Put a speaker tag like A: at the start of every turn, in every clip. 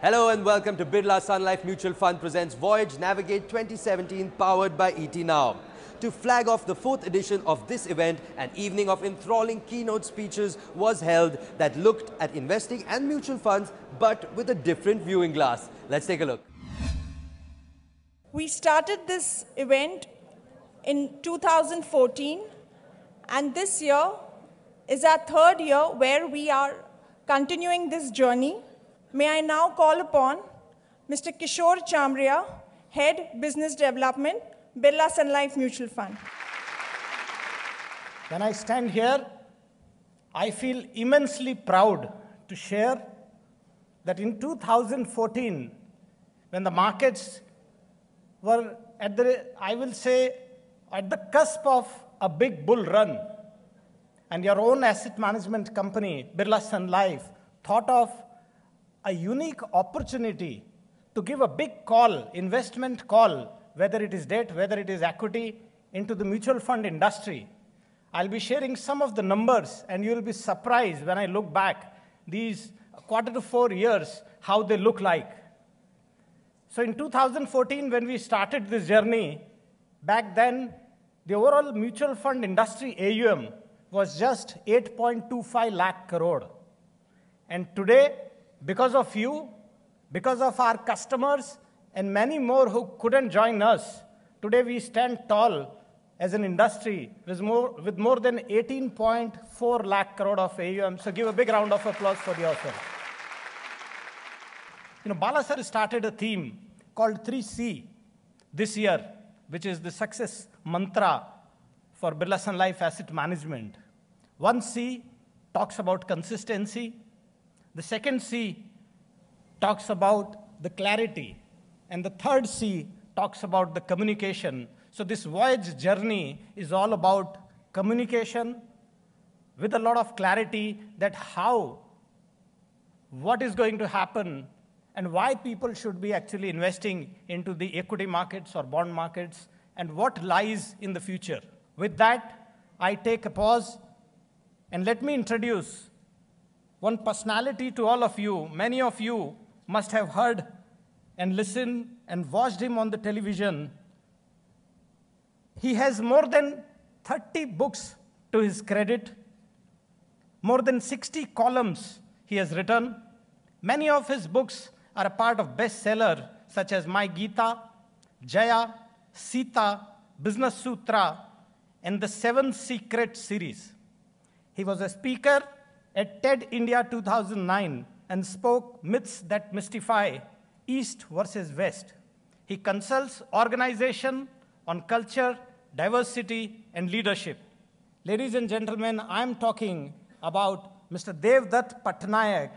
A: Hello and welcome to Birla Sun Life Mutual Fund presents Voyage Navigate 2017 powered by ET Now. To flag off the 4th edition of this event, an evening of enthralling keynote speeches was held that looked at investing and mutual funds but with a different viewing glass. Let's take a look.
B: We started this event in 2014 and this year is our 3rd year where we are continuing this journey. May I now call upon Mr. Kishore Chamriya, Head Business Development, Birla Sun Life Mutual Fund.
C: When I stand here, I feel immensely proud to share that in 2014, when the markets were at the, I will say, at the cusp of a big bull run, and your own asset management company, Birla Sun Life, thought of a unique opportunity to give a big call, investment call, whether it is debt, whether it is equity, into the mutual fund industry. I'll be sharing some of the numbers, and you'll be surprised when I look back these quarter to 4 years, how they look like. So in 2014, when we started this journey, back then, the overall mutual fund industry AUM was just 8.25 lakh crore. And today, because of you, because of our customers, and many more who couldn't join us, today we stand tall as an industry with more than 18.4 lakh crore of AUM. So give a big round of applause for yourself. Bala sir started a theme called 3C this year, which is the success mantra for Birla Sun Life Asset Management. 1C talks about consistency. The 2nd C talks about the clarity. And the 3rd C talks about the communication. So this Voyage journey is all about communication with a lot of clarity that what is going to happen and why people should be actually investing into the equity markets or bond markets and what lies in the future. With that, I take a pause and let me introduce one personality to all of you. Many of you must have heard and listened and watched him on the television. He has more than 30 books to his credit, more than 60 columns he has written. Many of his books are a part of bestseller such as My Gita, Jaya, Sita, Business Sutra, and the 7 Secrets series. He was a speaker at TED India 2009 and spoke Myths That Mystify, East versus West. He consults organization on culture, diversity, and leadership. Ladies and gentlemen, I'm talking about Mr. Devdutt Pattanayak.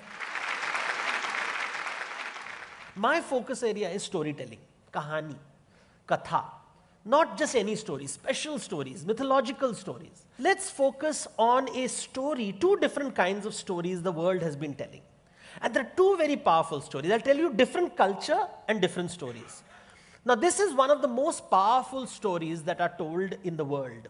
D: My focus area is storytelling, kahani, katha. Not just any stories, special stories, mythological stories. Let's focus on a story, 2 different kinds of stories the world has been telling. And there are 2 very powerful stories. I'll tell you different culture and different stories. Now, this is one of the most powerful stories that are told in the world.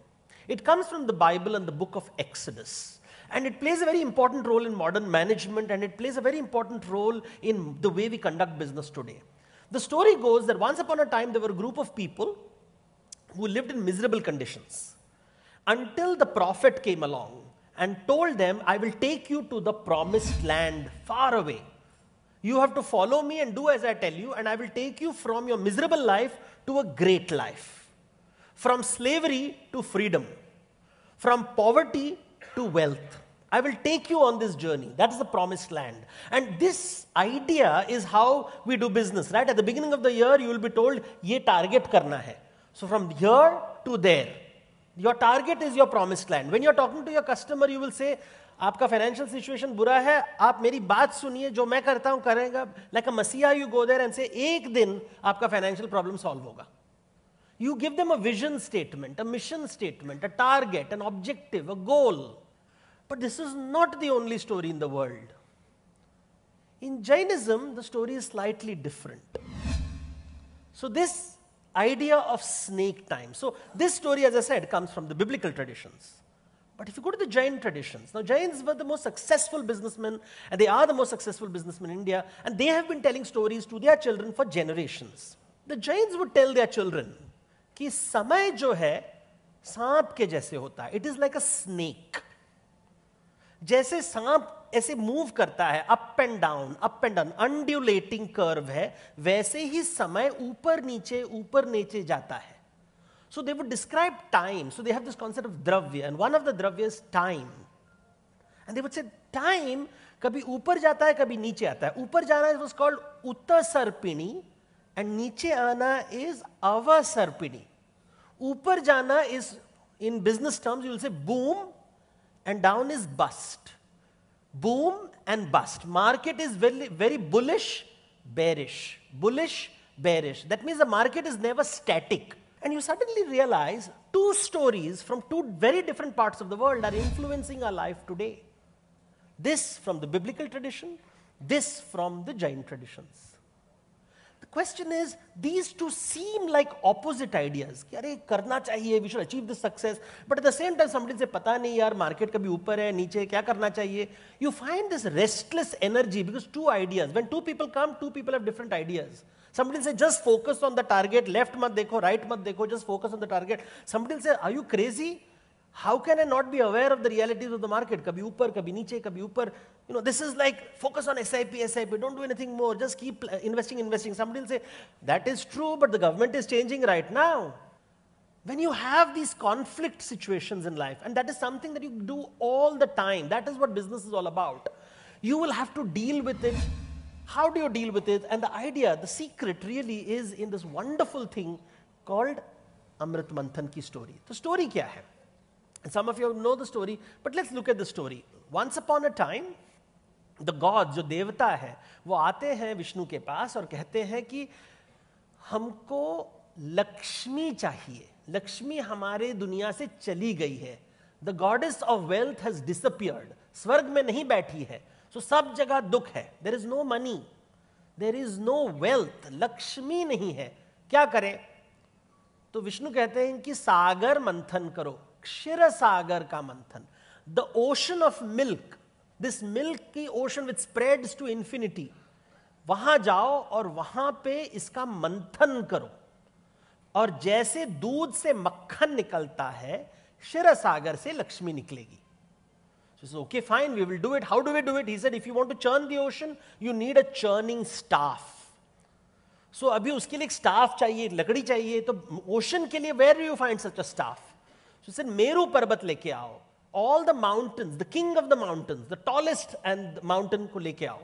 D: It comes from the Bible and the book of Exodus. And it plays a very important role in modern management, and it plays a very important role in the way we conduct business today. The story goes that once upon a time, there were a group of people who lived in miserable conditions until the prophet came along and told them, I will take you to the promised land far away. You have to follow me and do as I tell you, and I will take you from your miserable life to a great life. From slavery to freedom. From poverty to wealth. I will take you on this journey. That's the promised land. And this idea is how we do business, right? At the beginning of the year, you will be told, ye target karna hai. So from here to there, your target is your promised land. When you're talking to your customer, you will say, आपका financial situation बुरा है, आप मेरी बात सुनिए, जो मैं करता हूँ करेगा. Like a messiah, you go there and say, एक दिन आपका financial problem solve होगा. You give them a vision statement, a mission statement, a target, an objective, a goal. But this is not the only story in the world. In Jainism, the story is slightly different. So this idea of snake time. So this story, as I said, comes from the biblical traditions. But if you go to the Jain traditions, now Jains were the most successful businessmen, and they are the most successful businessmen in India, and they have been telling stories to their children for generations. The Jains would tell their children कि समय जो है सांप के जैसे होता है. It is like a snake. जैसे सांप ऐसे मूव करता है अप एंड डाउन, अनड्यूलेटिंग कर्व है, वैसे ही समय ऊपर नीचे जाता है. So they would describe time. So they have this concept of dravya, and one of the dravya is time. And they would say time कभी ऊपर जाता है, कभी नीचे आता है. ऊपर जाना was called uttasarpini, and नीचे आना is avasarpini. ऊपर जाना is, in business terms, you will say boom, and down is bust. Boom and bust. Market is very, very bullish, bearish. Bullish, bearish. That means the market is never static. And you suddenly realize two stories from two very different parts of the world are influencing our life today. This from the biblical tradition, this from the Jain traditions. The question is, these two seem like opposite ideas. कि अरे करना चाहिए, we should achieve this success. But at the same time, somebody say, पता नहीं यार, market कभी ऊपर है, नीचे, क्या करना चाहिए? You find this restless energy because two ideas. When two people come, two people have different ideas. Somebody will say, just focus on the target, left mat dekho, right mat dekho, just focus on the target. Somebody will say, are you crazy? How can I not be aware of the realities of the market? Kabhi upar, kabhi niche, kabhi upar. You know, this is like, focus on SIP, don't do anything more, just keep investing. Somebody will say, that is true, but the government is changing right now. When you have these conflict situations in life, and that is something that you do all the time, that is what business is all about. You will have to deal with it. How do you deal with it? And the idea, the secret really is in this wonderful thing called Amrit Manthan ki story. The story kya hai? And some of you know the story, but let's look at the story. Once upon a time, the gods, जो देवता है, वो आते हैं विष्णु के पास और कहते हैं कि हमको लक्ष्मी चाहिए. लक्ष्मी हमारे दुनिया से चली गई है. The goddess of wealth has disappeared. स्वर्ग में नहीं बैठी है. So सब जगह दुख है. There is no money. There is no wealth. Lakshmi नहीं है. क्या करें? तो विष्णु कहते हैं कि सागर मंथन करो. क्षीर सागर का मंथन. The ocean of milk. This milky ocean which spreads to infinity. वहां जाओ और वहां पे इसका मंथन करो. और जैसे दूध से मक्खन निकलता है, क्षीर सागर से लक्ष्मी निकलेगी. So he says, okay, fine, we will do it. How do we do it? He said, if you want to churn the ocean, you need a churning staff. So अभी उसके लिए एक staff चाहिए, लकड़ी चाहिए. तो ocean के लिए, where do you find such a staff? So he said, Meru पर्वत लेके आओ. All the mountains, the king of the mountains, the tallest and mountain को लेके आओ.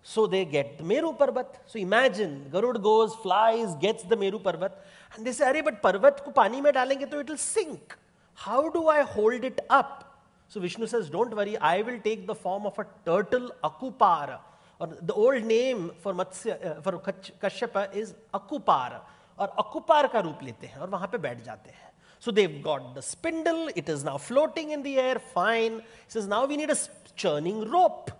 D: So they get the Meru Parvat. So imagine, Garud goes, flies, gets the Meru Parvat. And they say, अरे but पर्वत को पानी में डालेंगे तो it will sink. How do I hold it up? So Vishnu says, don't worry, I will take the form of a turtle, Akupara. Or the old name for Kashyapa is Akupara. और Akupar का रूप लेते हैं और वहां पे बैठ जाते हैं. So they've got the spindle, it is now floating in the air, fine. He says, now we need a churning rope.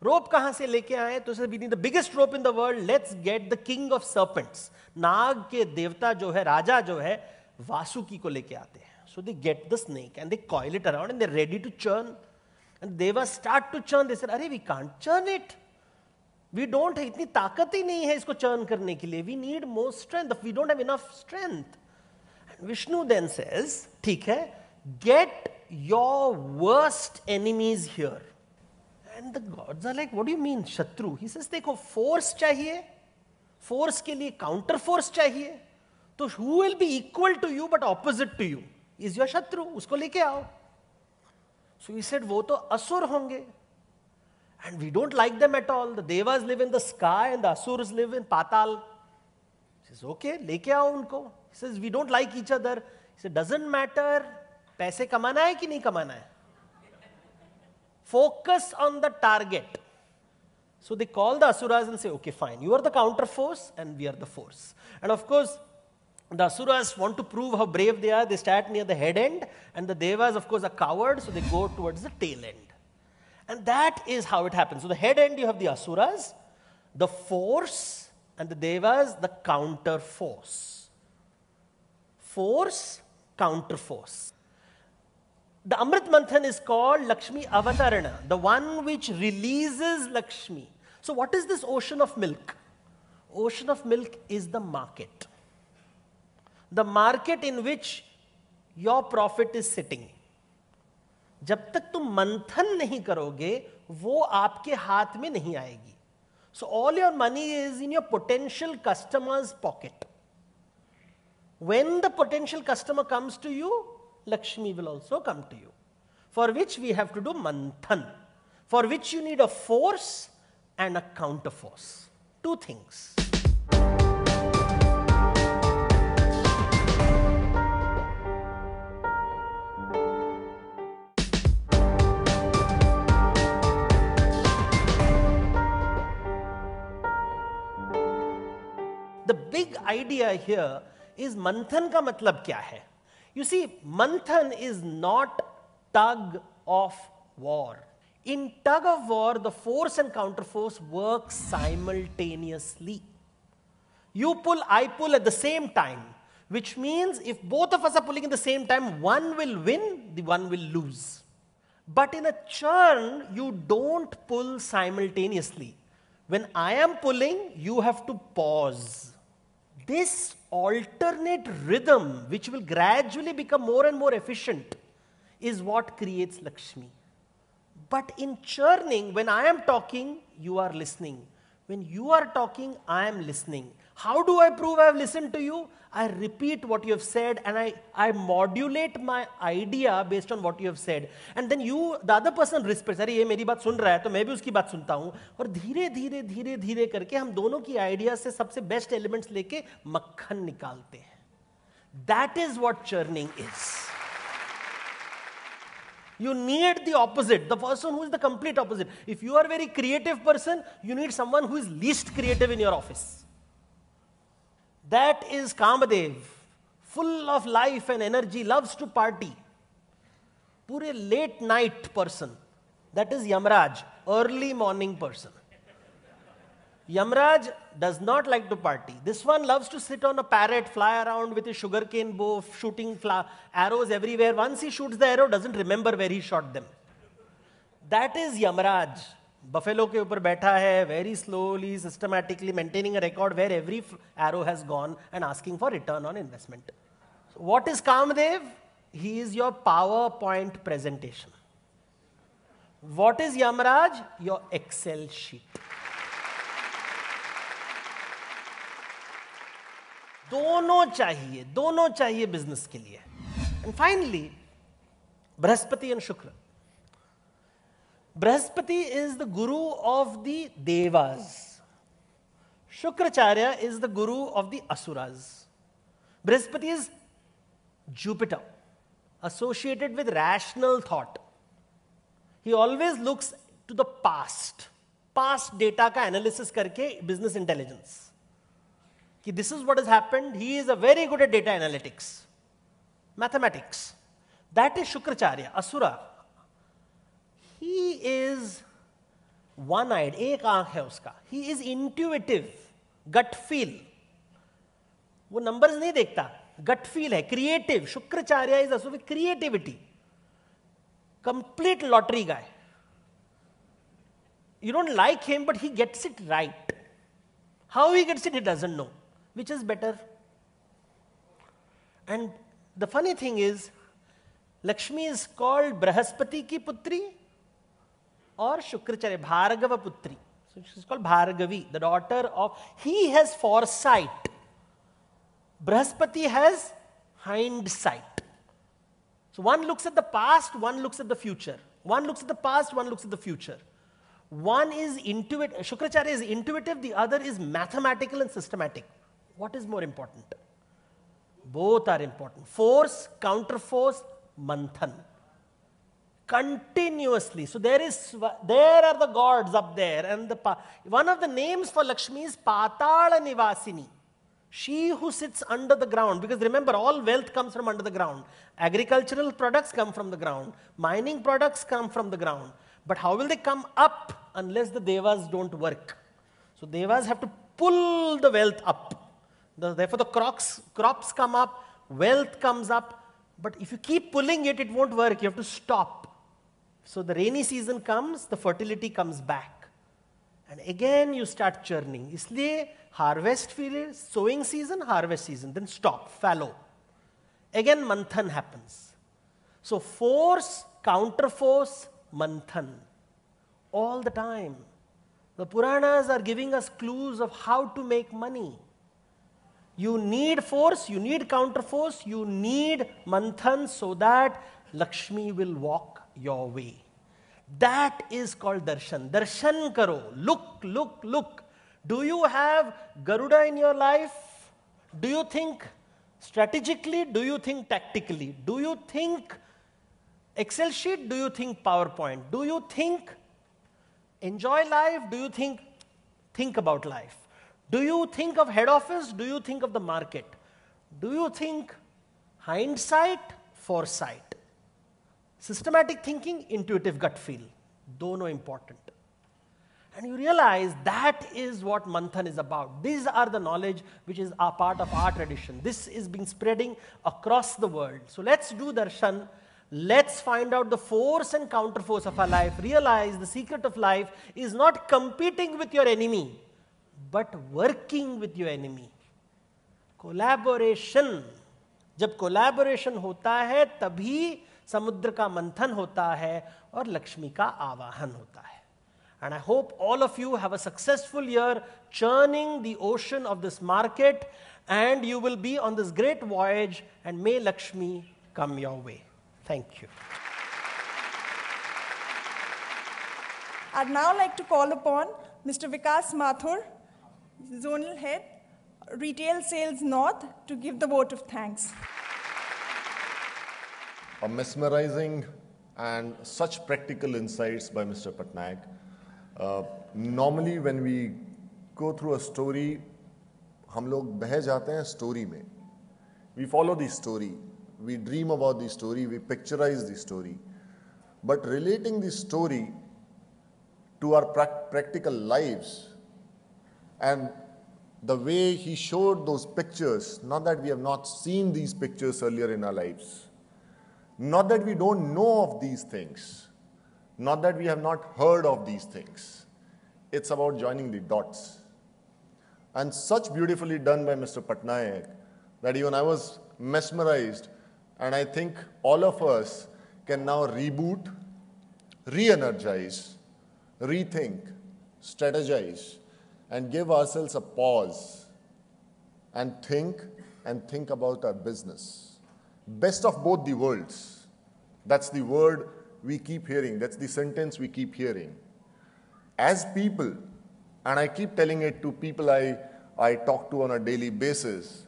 D: Rope कहाँ से लेके आए? तो we need the biggest rope in the world. Let's get the king of serpents. नाग के देवता जो है, राजा जो है, वासुकी को लेके आते हैं. So they get the snake and they coil it around and they're ready to churn. And Devas start to churn. They said, "Arey, we can't churn it. We don't have इतनी ताकत ही नहीं है इसको churn करने के लिए. We need more strength. We don't have enough strength." And Vishnu then says, "ठीक है, get your worst enemies here." And the gods are like, "What do you mean, Shatru?" He says, "देखो, force चाहिए. Force के लिए counter force चाहिए. तो who will be equal to you but opposite to you? Is your Shatru, उसको लेके आओ." So he said, वो तो असुर होंगे. And we don't like them at all. The devas live in the sky and the asuras live in patal. He says, okay, लेके आओ उनको. He says, we don't like each other. He said, doesn't matter. पैसे कमाना है कि नहीं कमाना है? Focus on the target. So they call the asuras and say, okay, fine. You are the counter force and we are the force. And of course, the asuras want to prove how brave they are. They start near the head end, and the devas, of course, are cowards, so they go towards the tail end. And that is how it happens. So the head end, you have the asuras, the force, and the devas, the counter force. Force, counter force. The Amrit Manthan is called Lakshmi Avatarana, the one which releases Lakshmi. So what is this ocean of milk? Ocean of milk is the market. The market in which your profit is sitting. जब तक तुम मंथन नहीं करोगे, वो आपके हाथ में नहीं आएगी. So all your money is in your potential customer's pocket. When the potential customer comes to you, Lakshmi will also come to you. For which we have to do manthan. For which you need a force and a counter force. Two things. The big idea here is manthan का मतलब क्या है? You see, manthan is not tug of war. In tug of war, the force and counterforce work simultaneously. You pull, I pull at the same time, which means if both of us are pulling at the same time, one will win, the one will lose. But in a churn, you don't pull simultaneously. When I am pulling, you have to pause. This alternate rhythm, which will gradually become more and more efficient, is what creates Lakshmi. But in churning, when I am talking, you are listening. When you are talking, I am listening. How do I prove I have listened to you? I repeat what you have said and I modulate my idea based on what you have said. And then you, the other person respects, अरे ये मेरी बात सुन रहा है तो मैं भी उसकी बात सुनता हूँ और धीरे धीरे धीरे धीरे करके हम दोनों की आइडिया से सबसे बेस्ट एलिमेंट्स लेके मक्खन निकालते हैं. That is what churning is. You need the opposite, the person who is the complete opposite. If you are a very creative person, you need someone who is least creative in your office. That is Kamadev, full of life and energy, loves to party. Pure late night person. That is Yamraj, early morning person. Yamraj does not like to party. This one loves to sit on a parrot, fly around with a sugarcane bow, shooting arrows everywhere. Once he shoots the arrow, doesn't remember where he shot them. That is Yamraj. Buffalo ke upar baitha hai, very slowly, systematically maintaining a record where every arrow has gone and asking for return on investment. So what is Kamadev? He is your PowerPoint presentation. What is Yamraj? Your Excel sheet. दोनों चाहिए business के लिए. And finally, Brihaspati and Shukra. Brihaspati is the guru of the Devas. Shukracharya is the guru of the Asuras. Brihaspati is Jupiter, associated with rational thought. He always looks to the past data का analysis करके business intelligence. कि this is what has happened. He is a very good at data analytics, mathematics. That is Shukracharya, Asura. He is one-eyed, एक आँख है उसका. He is intuitive, gut feel. वो numbers नहीं देखता, gut feel है, creative. Shukracharya is also with creativity. Complete lottery guy. You don't like him, but he gets it right. How he gets it, he doesn't know. Which is better? And the funny thing is, Lakshmi is called Brihaspati ki putri or Shukracharya, Bhargava putri. So she's called Bhargavi, the daughter of, he has foresight. Brihaspati has hindsight. So one looks at the past, one looks at the future. One looks at the past, one looks at the future. One is intuitive, Shukracharya is intuitive, the other is mathematical and systematic. What is more important? Both are important. Force, counterforce, manthan. Continuously. So there are the gods up there. And one of the names for Lakshmi is Patala Nivasini. She who sits under the ground. Because remember, all wealth comes from under the ground. Agricultural products come from the ground. Mining products come from the ground. But how will they come up unless the Devas don't work? So Devas have to pull the wealth up. Therefore the crops come up, wealth comes up, But if you keep pulling it, it won't work. You have to stop. So the rainy season comes, the fertility comes back. And again you start churning. इसलिए harvest period, sowing season, harvest season, then stop, fallow. Again manthan happens. So force, counterforce, manthan. All the time. The Puranas are giving us clues of how to make money. You need force, you need counterforce, you need manthan so that Lakshmi will walk your way. That is called darshan. Darshan karo. Look, look, look. Do you have Garuda in your life? Do you think strategically? Do you think tactically? Do you think Excel sheet? Do you think PowerPoint? Do you think enjoy life? Do you think about life? Do you think of head office? Do you think of the market? Do you think hindsight, foresight? Systematic thinking, intuitive gut feel. Dono important. And you realize that is what manthan is about. These are the knowledge which is a part of our tradition. This is being spreading across the world. So let's do darshan. Let's find out the force and counterforce of our life. Realize the secret of life is not competing with your enemy, but working with your enemy. Collaboration. जब collaboration होता है तभी समुद्र का मंथन होता है और लक्ष्मी का आवाहन होता है. And I hope all of you have a successful year churning the ocean of this market, and you will be on this great voyage, and may Lakshmi come your way. Thank you.
B: I'd now like to call upon Mr. Vikas Mathur, Zonal Head, Retail Sales North, to give the vote of thanks.
E: A mesmerizing and such practical insights by Mr. Patnaik. Normally when we go through a story, हम लोग बह जाते हैं story में. We follow the story. We dream about the story. We picturize the story. But relating the story to our practical lives, and the way he showed those pictures, not that we have not seen these pictures earlier in our lives, not that we don't know of these things, not that we have not heard of these things. It's about joining the dots. And such beautifully done by Mr. Patnaik that even I was mesmerized, and I think all of us can now reboot, re-energize, rethink, strategize, and give ourselves a pause and think about our business. Best of both the worlds. That's the word we keep hearing. That's the sentence we keep hearing. As people, and I keep telling it to people I talk to on a daily basis,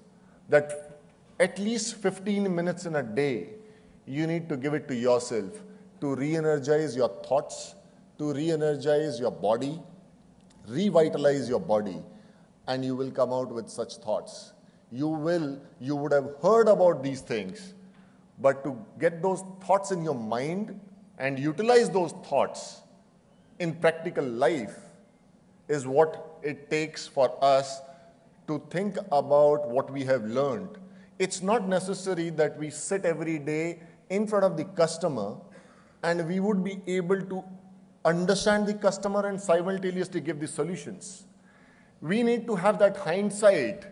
E: that at least 15 minutes in a day, you need to give it to yourself to re-energize your thoughts, to re-energize your body, revitalize your body, and you will come out with such thoughts. You would have heard about these things, but to get those thoughts in your mind and utilize those thoughts in practical life is what it takes for us to think about what we have learned. It's not necessary that we sit every day in front of the customer and we would be able to understand the customer and simultaneously give the solutions. We need to have that hindsight,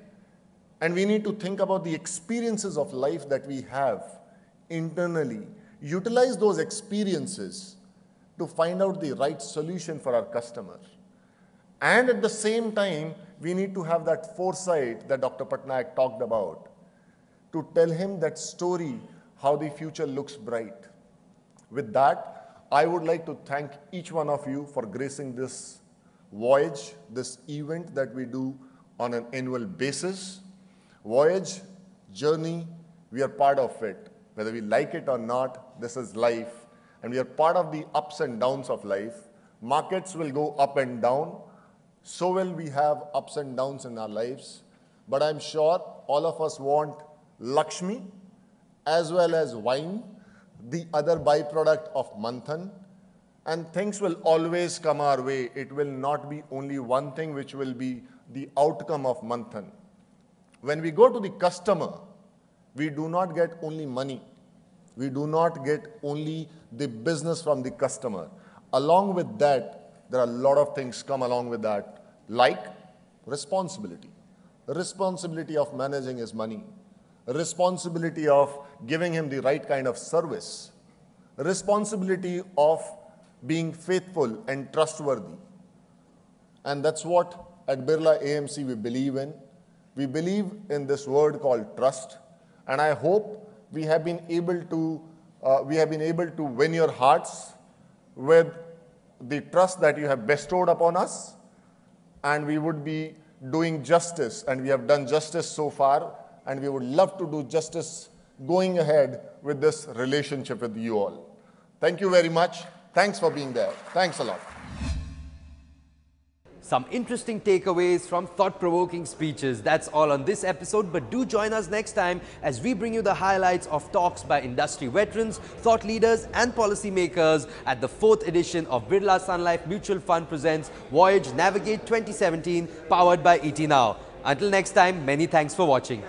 E: and we need to think about the experiences of life that we have internally. Utilize those experiences to find out the right solution for our customer. And at the same time, we need to have that foresight that Dr. Patnaik talked about, to tell him that story, how the future looks bright. With that, I would like to thank each one of you for gracing this voyage, this event that we do on an annual basis. Voyage, journey, we are part of it. Whether we like it or not, this is life. And we are part of the ups and downs of life. Markets will go up and down. So will we have ups and downs in our lives. But I'm sure all of us want Lakshmi as well as wine, the other byproduct of manthan, and things will always come our way. It will not be only one thing which will be the outcome of manthan. When we go to the customer, we do not get only money. We do not get only the business from the customer. Along with that, there are a lot of things come along with that, like responsibility. Responsibility of managing his money. Responsibility of giving him the right kind of service. Responsibility of being faithful and trustworthy. And that's what at Birla AMC we believe in. We believe in this word called trust. And I hope we have been able to win your hearts with the trust that you have bestowed upon us, and we would be doing justice, and we have done justice so far, and we would love to do justice going ahead with this relationship with you all. Thank you very much. Thanks for being there. Thanks a lot.
A: Some interesting takeaways from thought-provoking speeches. That's all on this episode, but do join us next time as we bring you the highlights of talks by industry veterans, thought leaders and policymakers at the 4th edition of Birla Sun Life Mutual Fund presents Voyage Navigate 2017, powered by ET Now. Until next time, many thanks for watching.